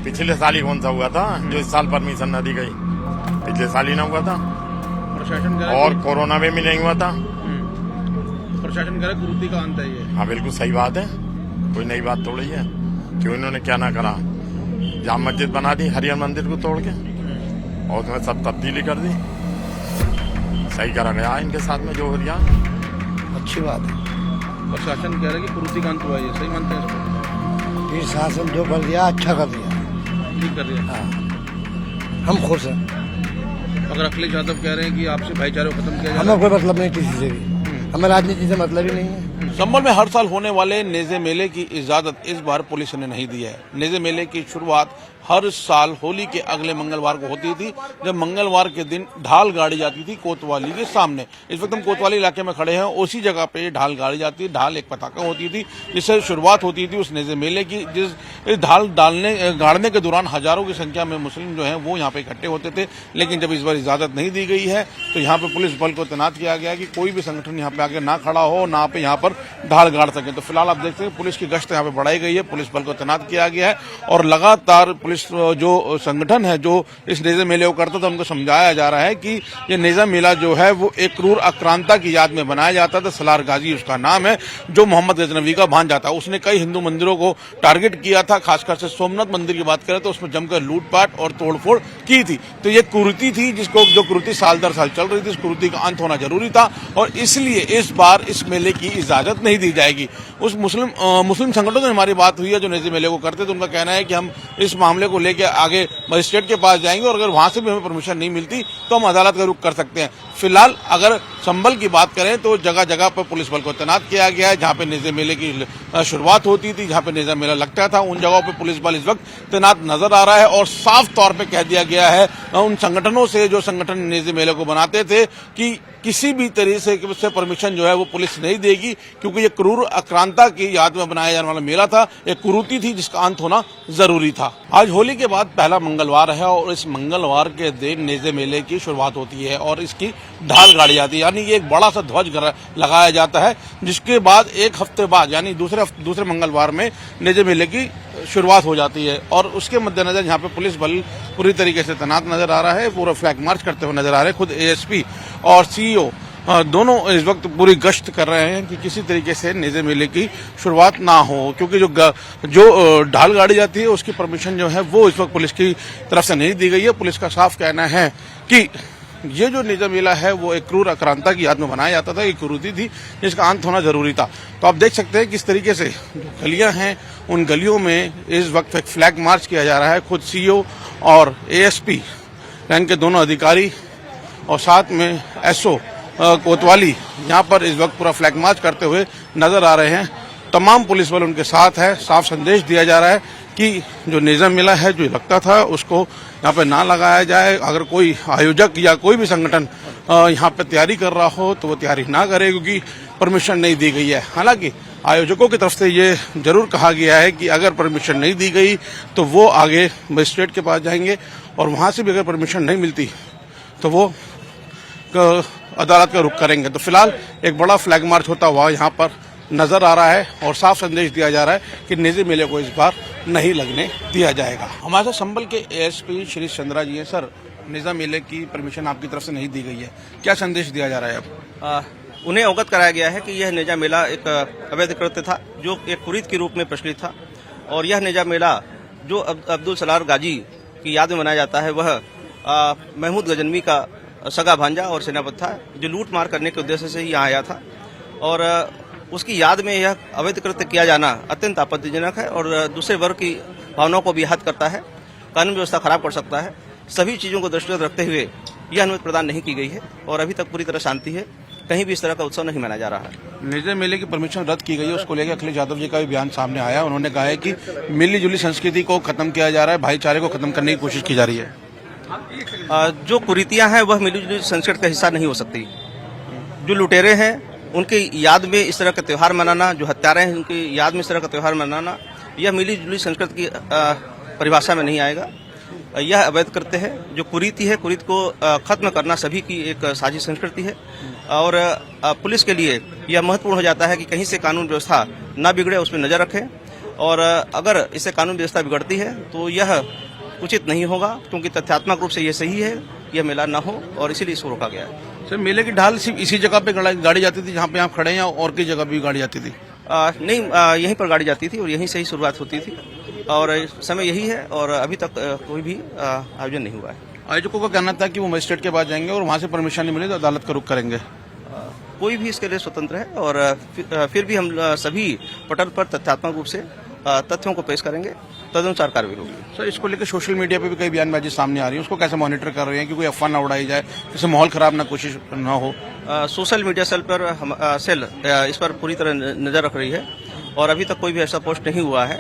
पिछले साल ही कौन सा हुआ था जो इस साल परमिशन न दी गई? पिछले साल ही ना हुआ था प्रशासन कह और कोरोना में भी नहीं हुआ था। प्रशासन कह रहा है कुरीति का अंत है ये। हाँ बिल्कुल सही बात है, कोई नई बात थोड़ी है। क्यों इन्होंने क्या ना करा, जाम मस्जिद बना दी हरिहर मंदिर को तोड़ के और उसमें सब तब्दीली कर दी। सही करा गया इनके साथ में जो हो रहा, अच्छी बात है। प्रशासन कह रहा है कि कुरीति का अंत हुआ ये, सही मानते हैं इसको? ये शासन जो कर दिया अच्छा कर दिया। ठीक कर दिया। हाँ, हम खुश हैं। अगर अखिलेश यादव कह रहे हैं कि आपसे भाईचारे को खत्म किया जा रहा हमें कोई मतलब नहीं किसी से भी, हमें राजनीति से मतलब ही नहीं है। संभल में हर साल होने वाले नेज़े मेले की इजाजत इस बार पुलिस ने नहीं दी है। नेज़े मेले की शुरुआत हर साल होली के अगले मंगलवार को होती थी, जब मंगलवार के दिन ढाल गाड़ी जाती थी कोतवाली के सामने। इस वक्त हम कोतवाली इलाके में खड़े हैं, उसी जगह पे ढाल गाड़ी जाती है। ढाल एक पताका होती थी जिससे शुरुआत होती थी उस नेज़े मेले की। जिस ढाल गाड़ने के दौरान हजारों की संख्या में मुस्लिम जो हैं वो यहाँ पे इकट्ठे होते थे। लेकिन जब इस बार इजाजत नहीं दी गई है तो यहाँ पे पुलिस बल को तैनात किया गया कि कोई भी संगठन यहाँ पे आगे ना खड़ा हो, ना पे यहाँ पर ढाल गाड़ सके। तो फिलहाल आप देखते हैं पुलिस की गश्त यहाँ पे बढ़ाई गई है, पुलिस बल को तैनात किया गया है और लगातार पुलिस जो संगठन है जो इस नेज़े मेले को करता था उनको समझाया जा रहा है कि ये नेज़ा मेला जो है वो एक क्रूर आक्रांता की याद में बनाया जाता था। सलार गाजी उसका नाम है, जो मोहम्मद गजनवी का भांजा था। उसने कई हिंदू मंदिरों को टारगेट किया था, खासकर से सोमनाथ मंदिर की बात करें तो उसमें जमकर लूटपाट और तोड़फोड़ की थी। तो ये कुरीति थी जिसको जो कुरीति साल दर साल चल रही थी, इस कुरीति का अंत होना जरूरी था और इसलिए इस बार इस मेले की इजाजत नहीं दी जाएगी। उस मुस्लिम संगठनों से हमारी बात हुई है जो नेज़े मेले को करते थे, उनका कहना है कि हम इस मामले को लेकर आगे मजिस्ट्रेट के पास जाएंगे और अगर वहां से भी हमें परमिशन नहीं मिलती तो हम अदालत का रुख कर सकते हैं। फिलहाल अगर संभल की बात करें तो जगह जगह पर पुलिस बल को तैनात किया गया है। जहां पे नेज़े मेले की शुरुआत होती थी, जहां पे नेज़ा मेला लगता था, उन जगहों पे पुलिस बल इस वक्त तैनात नजर आ रहा है और साफ तौर पे कह दिया गया है उन संगठनों से जो संगठन नेज़े मेले को बनाते थे कि किसी भी तरीके से परमिशन जो है वो पुलिस नहीं देगी, क्योंकि ये क्रूर आक्रांता की याद में बनाया जाने वाला मेला था, एक कुरीति थी जिसका अंत होना जरूरी था। आज होली के बाद पहला मंगलवार है और इस मंगलवार के दिन नेज़े मेले की शुरुआत होती है और इसकी ढाल गाड़ी जाती है, यानी ये एक बड़ा सा ध्वज लगाया जाता है, जिसके बाद एक हफ्ते बाद यानी दूसरे मंगलवार में नेज़े मेले की शुरुआत हो जाती है। और उसके मद्देनजर यहाँ पे पुलिस बल पूरी तरीके से तैनात नजर आ रहा है, पूरा फ्लैग मार्च करते हुए नजर आ रहे हैं। खुद एएसपी और सीईओ दोनों इस वक्त पूरी गश्त कर रहे हैं कि किसी तरीके से नेज़े मेले की शुरुआत ना हो, क्योंकि जो ढाल गाड़ी जाती है उसकी परमिशन जो है वो इस वक्त पुलिस की तरफ से नहीं दी गई है। पुलिस का साफ कहना है कि ये जो नेज़ा मेला है वो एक क्रूर आक्रांता की याद में बनाया जाता था, एक कुरीति थी जिसका अंत होना जरूरी था। तो आप देख सकते हैं किस तरीके से जो गलियां हैं उन गलियों में इस वक्त एक फ्लैग मार्च किया जा रहा है। खुद सीईओ और एएसपी रैंक के दोनों अधिकारी और साथ में एसओ कोतवाली यहाँ पर इस वक्त पूरा फ्लैग मार्च करते हुए नजर आ रहे हैं। तमाम पुलिस बल उनके साथ है। साफ संदेश दिया जा रहा है कि जो नेज़ा मेला है जो लगता था उसको यहाँ पे ना लगाया जाए। अगर कोई आयोजक या कोई भी संगठन यहाँ पे तैयारी कर रहा हो तो वो तैयारी ना करे, क्योंकि परमिशन नहीं दी गई है। हालांकि आयोजकों की तरफ से ये जरूर कहा गया है कि अगर परमिशन नहीं दी गई तो वो आगे मजिस्ट्रेट के पास जाएंगे और वहां से भी अगर परमिशन नहीं मिलती तो वो अदालत का रुख करेंगे। तो फिलहाल एक बड़ा फ्लैग मार्च होता हुआ यहाँ पर नजर आ रहा है और साफ संदेश दिया जा रहा है कि नेज़े मेले को इस बार नहीं लगने दिया जाएगा। हमारे साथ संभल के एएसपी श्री चंद्रा जी हैं। सर, नेज़ा मेले की परमिशन आपकी तरफ से नहीं दी गई है, क्या संदेश दिया जा रहा है अब? उन्हें अवगत कराया गया है कि यह नेज़ा मेला एक अवैध कृत्य था जो एक कुरीति के रूप में प्रचलित था और यह नेज़ा मेला जो अब्दुल सलार गाजी की याद में मनाया जाता है वह महमूद गजनवी का सगा भांजा और सेनापति था, जो लूट मार करने के उद्देश्य से ही यहाँ आया था और उसकी याद में यह अवैध कृत्य किया जाना अत्यंत आपत्तिजनक है और दूसरे वर्ग की भावनाओं को भी आहत करता है, कानून व्यवस्था खराब कर सकता है। सभी चीज़ों को दृष्टिगत रखते हुए यह अनुमति प्रदान नहीं की गई है और अभी तक पूरी तरह शांति है, कहीं भी इस तरह का उत्सव नहीं मनाया जा रहा है। नेज़े मेले की परमिशन रद्द की गई है, उसको लेकर अखिलेश यादव जी का भी बयान सामने आया। उन्होंने कहा है कि मिली जुली संस्कृति को खत्म किया जा रहा है, भाईचारे को खत्म करने की कोशिश की जा रही है। जो कुरीतियां हैं वह मिलीजुली संस्कृति का हिस्सा नहीं हो सकती। जो लुटेरे हैं उनकी याद में इस तरह का त्यौहार मनाना, जो हत्यारे हैं उनकी याद में इस तरह का त्यौहार मनाना, यह मिलीजुली संस्कृति की परिभाषा में नहीं आएगा। यह अवैध कृत्य है, जो कुरीति है, कुरीति को खत्म करना सभी की एक साझी संस्कृति है और पुलिस के लिए यह महत्वपूर्ण हो जाता है कि कहीं से कानून व्यवस्था न बिगड़े, उस पर नजर रखें और अगर इससे कानून व्यवस्था बिगड़ती है तो यह उचित नहीं होगा, क्योंकि तथ्यात्मक रूप से यह सही है, यह मेला न हो, और इसीलिए इसको रोका गया है। सर, मेले की ढाल सिर्फ इसी जगह पे गाड़ी जाती थी जहाँ पे आप खड़े हैं, और कई जगह भी गाड़ी जाती थी? नहीं, यहीं पर गाड़ी जाती थी और यहीं से ही शुरुआत होती थी, और समय यही है, और अभी तक कोई भी आयोजन नहीं हुआ है। आयोजकों का कहना था कि वो मजिस्ट्रेट के पास जाएंगे और वहाँ से परमिशन नहीं मिले तो अदालत का रुख करेंगे। कोई भी इसके लिए स्वतंत्र है, और फिर भी हम सभी पटल पर तथ्यात्मक रूप से तथ्यों को पेश करेंगे, तदनुसार कार्रवाई होगी। सर, इसको लेकर सोशल मीडिया पे भी कई बयानबाजी सामने आ रही है, उसको कैसे मॉनिटर कर रहे हैं कि कोई अफवाह न उड़ाई जाए, किसी माहौल खराब ना कोशिश न हो? सोशल मीडिया सेल पर इस पर पूरी तरह नजर रख रही है, और अभी तक कोई भी ऐसा पोस्ट नहीं हुआ है।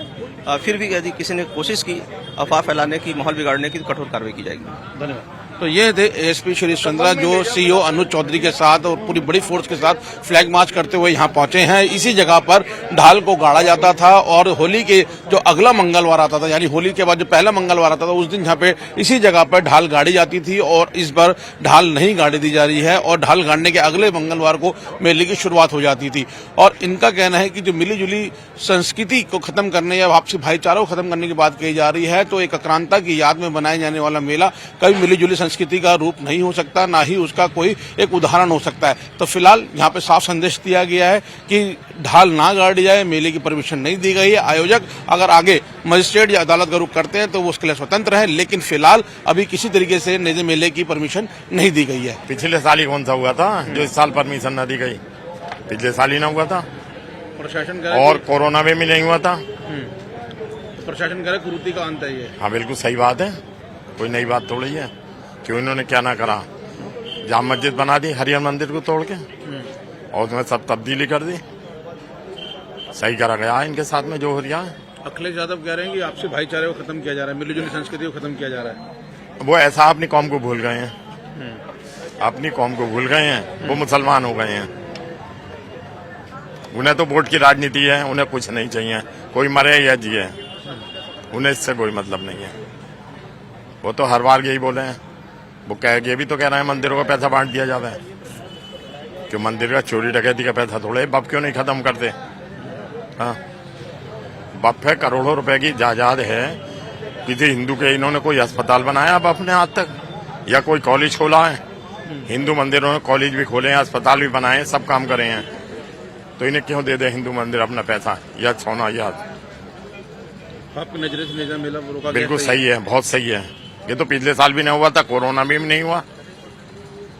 फिर भी यदि किसी ने कोशिश की अफवाह फैलाने की, माहौल बिगाड़ने की, तो कठोर कार्रवाई की जाएगी। धन्यवाद। तो ये थे एएसपी श्री चंद्रा, जो सीईओ अनुज चौधरी के साथ और पूरी बड़ी फोर्स के साथ फ्लैग मार्च करते हुए यहाँ पहुंचे हैं। इसी जगह पर ढाल को गाड़ा जाता था, और होली के जो अगला मंगलवार आता था, यानी होली के बाद जो पहला मंगलवार आता था, उस दिन यहाँ पे इसी जगह पर ढाल गाड़ी जाती थी, और इस बार ढाल नहीं गाड़ी दी जा रही है, और ढाल गाड़ने के अगले मंगलवार को मेले की शुरुआत हो जाती थी। और इनका कहना है कि जो मिली जुली संस्कृति को खत्म करने या आपसी भाईचारा को खत्म करने की बात कही जा रही है, तो एक आक्रांता की याद में बनाए जाने वाला मेला कभी मिली जुली संस्कृति का रूप नहीं हो सकता, ना ही उसका कोई एक उदाहरण हो सकता है। तो फिलहाल यहाँ पे साफ संदेश दिया गया है कि ढाल ना गाड़ी जाए, मेले की परमिशन नहीं दी गई है। आयोजक अगर आगे मजिस्ट्रेट या अदालत का रुख करते हैं तो वो उसके लिए स्वतंत्र है, लेकिन फिलहाल अभी किसी तरीके से नेज़े मेले की परमिशन नहीं दी गई है। पिछले साल ही कौन सा हुआ था जो इस साल परमिशन न दी गई? पिछले साल ही ना हुआ था, प्रशासन और कोरोना में भी नहीं हुआ था। प्रशासन कह रहा है कुरीति का अंत है ये। हाँ, बिल्कुल सही बात है, कोई नई बात थोड़ी है। क्यों इन्होंने क्या ना करा, जाम मस्जिद बना दी हरिहर मंदिर को तोड़ के, और उसमें सब तब्दीली कर दी। सही करा गया इनके साथ में जो हो रहा है। अखिलेश यादव कह रहे हैं कि आपसी भाईचारे को खत्म किया जा रहा है, मिलीजुली संस्कृति को खत्म किया जा रहा है। वो ऐसा अपनी कौम को भूल गए हैं, अपनी कौम को भूल गए हैं। वो मुसलमान हो गए हैं, उन्हें तो वोट की राजनीति है, उन्हें कुछ नहीं चाहिए, कोई मरे या जिए, उन्हें इससे कोई मतलब नहीं है। वो तो हर बार यही बोले हैं। वो ये भी तो कह रहे हैं मंदिरों का पैसा बांट दिया जाता है, क्यों मंदिर का चोरी डकैती का पैसा थोड़े बप क्यों नहीं खत्म करते? हाँ, बप है, करोड़ों रुपए की जायदाद है। किसी हिंदू के इन्होंने कोई अस्पताल बनाया अब अपने हाथ तक, या कोई कॉलेज खोला है? हिंदू मंदिरों ने कॉलेज भी खोले हैं, अस्पताल भी बनाए, सब काम करे हैं, तो इन्हें क्यों दे दे हिंदू मंदिर अपना पैसा या सोना याद? आपकी नजर से नेज़ा मेला रोका बिल्कुल सही है, बहुत सही है। ये तो पिछले साल भी नहीं हुआ था, कोरोना में भी नहीं हुआ,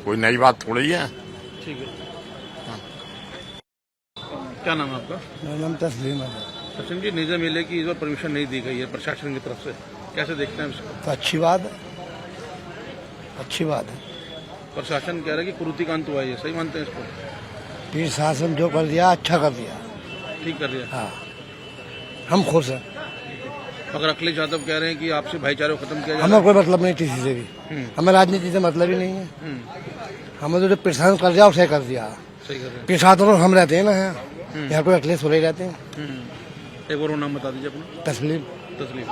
कोई नई बात थोड़ी है। ठीक है। क्या नाम है आपका? मेरा नाम तस्लीम है। सचिन जी, नेज़ा मेले की इस बार परमिशन नहीं दी गई है प्रशासन की तरफ से, कैसे देखते हैं इसको? तो अच्छी बात है, अच्छी बात है। प्रशासन कह रहा है कि कुरीति का अंत हुआ है, ये सही मानते हैं इसको? पीर शासन जो कर दिया अच्छा कर दिया, ठीक कर दिया। हाँ, हम खुश हैं। अगर अखिलेश यादव कह रहे हैं कि आपसे भाईचारे को खत्म किया जा हमें कोई मतलब नहीं किसी से भी, हमें राजनीति से मतलब ही नहीं है। हमें तो जो प्रशासन कर दिया उसे कर दिया। सही कर रहे हैं। प्रशासन हम रहते हैं ना यहाँ कोई अखिलेश हो रहे रहते हैं। एक बार नाम बता दीजिए अपना। तस्लीम। तस्लीम।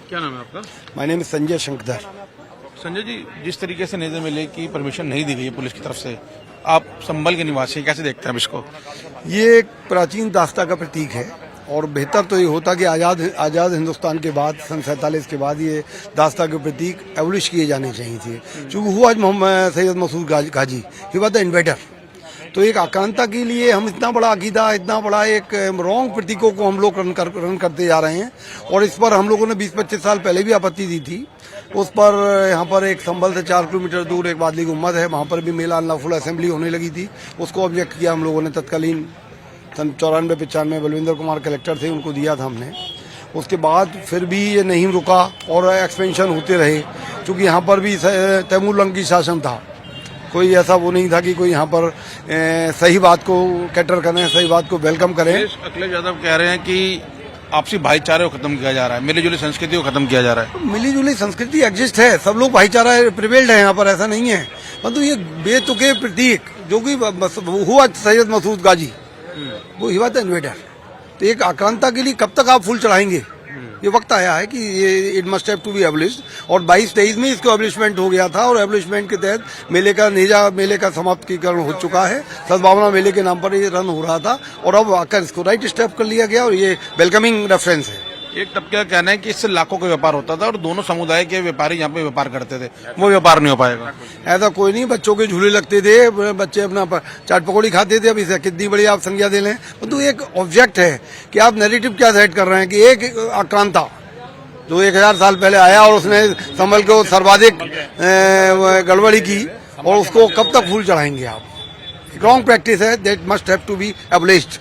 क्या नाम है आपका? My name is Sanjay Shankar. Sanjay ji, जिस तरीके से नेज़ा मेले की परमिशन नहीं दी गई है पुलिस की तरफ से, आप संभल के निवासी कैसे देखते हैं अब इसको? ये एक प्राचीन दास्ता का प्रतीक है, और बेहतर तो ये होता कि आज़ाद हिंदुस्तान के बाद सन 47 के बाद ये दास्ता के प्रतीक एबलिश किए जाने चाहिए थे। चूँकि हुआ मोहम्मद सैयद मसूद गाजी, ही वाज द इन्वेटर। तो एक आकांक्षा के लिए हम इतना बड़ा अकीदा, इतना बड़ा एक रॉन्ग प्रतीकों को हम लोग रन करते जा रहे हैं, और इस पर हम लोगों ने 20-25 साल पहले भी आपत्ति दी थी। उस पर यहाँ पर एक संभल से 4 किलोमीटर दूर एक बादली गुम्मद है, वहाँ पर भी मेला अनलॉफुल असेंबली होने लगी थी, उसको ऑब्जेक्ट किया हम लोगों ने। तत्कालीन सन 94-95 बलविंदर कुमार कलेक्टर थे, उनको दिया था हमने। उसके बाद फिर भी ये नहीं रुका और एक्सपेंशन होते रहे, क्योंकि यहाँ पर भी तैमूरलंग शासन था। कोई ऐसा वो नहीं था कि कोई यहाँ पर सही बात को कैटर करें, सही बात को वेलकम करें। अखिलेश यादव कह रहे हैं कि आपसी भाईचारे को खत्म किया जा रहा है, मिलीजुली संस्कृति को खत्म किया जा रहा है। मिलीजुली संस्कृति एग्जिस्ट है, सब लोग भाईचारा प्रिवेल्ड है यहाँ पर, ऐसा नहीं है। परंतु ये बेतुके प्रतीक जो कि हुआ सैयद मसूद गाजी, वो ही बात है इन्वेटर। तो एक आक्रांता के लिए कब तक आप फूल चढ़ाएंगे? ये वक्त आया है कि ये it must have to be abolished, और 22-23 में इसको एबलिशमेंट हो गया था, और एबलिशमेंट के तहत मेले का नेजा मेले का समाप्तिकरण हो चुका है। सद्भावना मेले के नाम पर ये रन हो रहा था, और अब आकर इसको राइट स्टेप कर लिया गया, और ये वेलकमिंग रेफरेंस है। एक तबके का कहना है कि इससे लाखों का व्यापार होता था और दोनों समुदाय के व्यापारी यहाँ पे व्यापार करते थे, वो व्यापार नहीं हो पाएगा। ऐसा कोई नहीं, बच्चों के झूले लगते थे, बच्चे अपना चाट पकौड़ी खाते थे। अब इसे कितनी बड़ी आप संज्ञा दे लें, तो एक ऑब्जेक्ट है कि आप नैरेटिव क्या सेट कर रहे हैं कि एक आक्रांता जो 1000 साल पहले आया और उसने संभल को सर्वाधिक गड़बड़ी की, और उसको कब तक फूल चढ़ाएंगे आप? रॉन्ग प्रैक्टिस है, that must have to be एबलिश्ड।